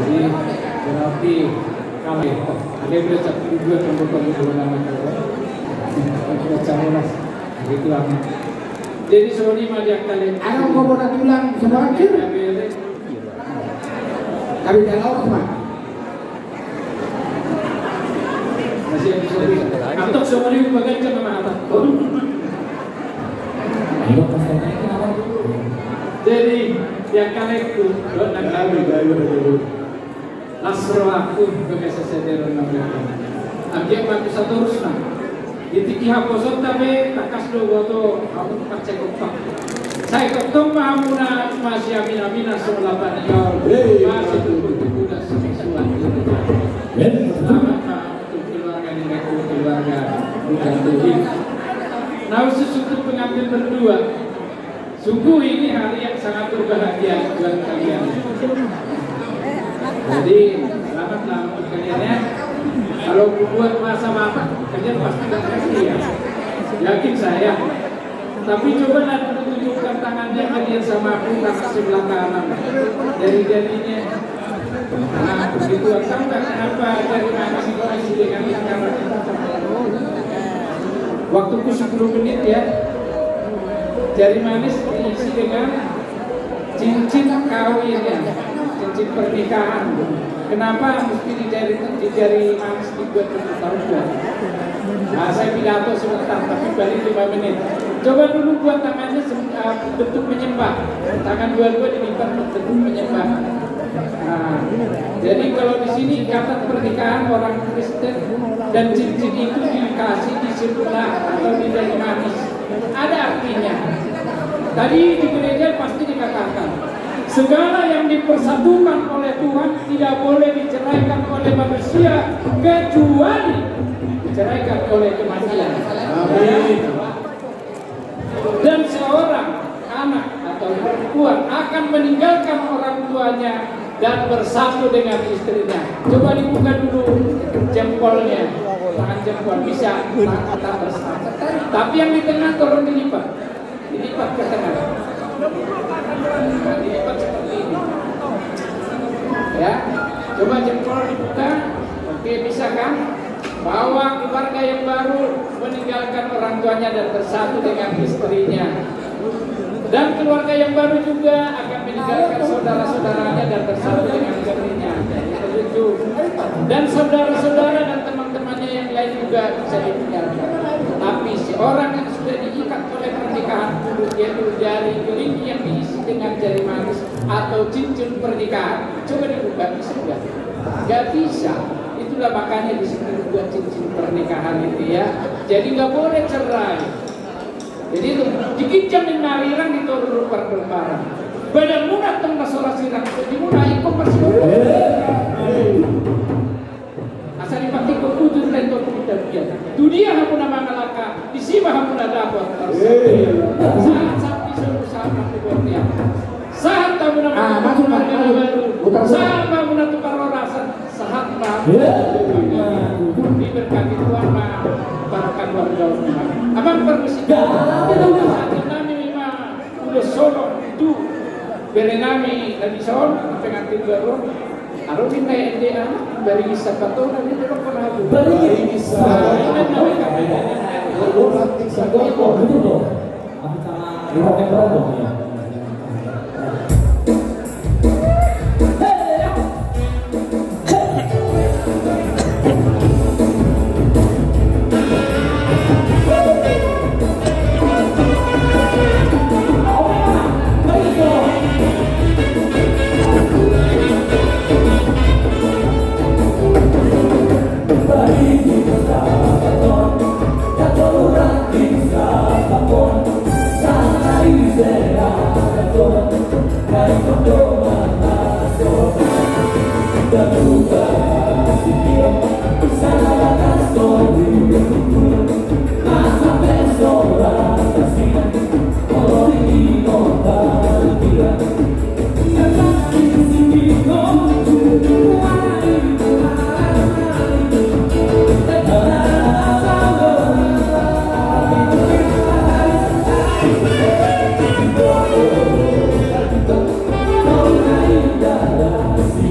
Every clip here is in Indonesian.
Jadi berarti kalau ada yang berucap juga tembok-tembok nama berucap gitu lah. Jadi sorry maju kalian. Ano ko mo natulang sa bakit? Kami dalawa semua. Masih sorry. Antok sorry bagian sama mata. Jadi yang kalian itu nak lalu Nasro aku biasa sederhana namanya. Ambil batu satu rusna. Ditiki haposot tapi takas logo to aku pakai kopak. Saya ketemu hamuna masih amina solapan ya. Masih tuh seksual. Selamat untuk keluarga di keluarga bukan tuh. Nah untuk pengantin berdua. Sungguh ini hari yang sangat berbahagia buat kalian. Jadi selamatlah untuk kalian ya. Kalau buat masa bapak, kalian pasti gak kasih ya. Yakin saya. Tapi coba nanti tunjukkan tangannya kalian sama aku tangan sebelah kanan. Jari-jarinya. Nah begitu tahu tak kenapa jari manis itu isi dengan sekarang. Waktuku 10 menit ya. Jari manis diisi dengan cincin kawinnya. Cincin pernikahan. Kenapa mesti di jari manis dibuat bertahun-tahun? Nah, saya pidato sebentar, tapi balik 5 menit. Coba dulu buat tangannya bentuk menyembah. Tangan dua-dua dilipat bentuk menyembah. Nah, jadi kalau di sini ikatan pernikahan orang Kristen dan cincin itu dikasih di sebelah atau di jari manis. Ada artinya. Tadi di gereja pasti dikatakan segala yang dipersatukan oleh Tuhan tidak boleh diceraikan oleh manusia kecuali diceraikan oleh kematian. Amin. Dan seorang anak atau perempuan akan meninggalkan orang tuanya dan bersatu dengan istrinya. Coba dibuka dulu jempolnya, tangan jempol bisa tangan bersatu. Tapi yang di tengah tolong dilipat ke tengah. Dilipat seperti ini. Ya, coba jempol dibuka. Oke, bisa kan? Bahwa keluarga yang baru meninggalkan orang tuanya dan bersatu dengan istrinya. Dan keluarga yang baru juga akan meninggalkan saudara-saudaranya dan bersatu dengan istrinya. Dan saudara-saudara dan teman-temannya yang lain juga bisa ditinggalkan. Tapi si orang yang sudah diikat oleh pernikahan kudus, yaitu jari kelingking yang diisi dengan jari manis atau cincin pernikahan, coba dibuka, bisa nggak? Nggak bisa. Itulah makanya disebut juga cincin pernikahan itu ya. Jadi nggak boleh cerai. Jadi itu dikijam di narirang diturun perlembaran. Badan munah tengah solat sirang, jadi munah ikut masih. Asal dipakai kekujur dan kita biar. Dunia hamuna mangalaka, disibah hamuna dapat. Saat sapi suruh sama kebornya. Saat hamuna mangalaka baru. Saat hamuna tukar orasan. Saat hamuna diberkati Tuhan barakan warga rumah. Abang permisi. Saat nami memang udah solo itu. Berenami Nabi Saul pengantin baru. Aro minta NDA dari Sabato nanti dia pernah itu. Dari Sabato. Itu dong. Apa sama Rocket Robo ya.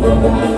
Bye.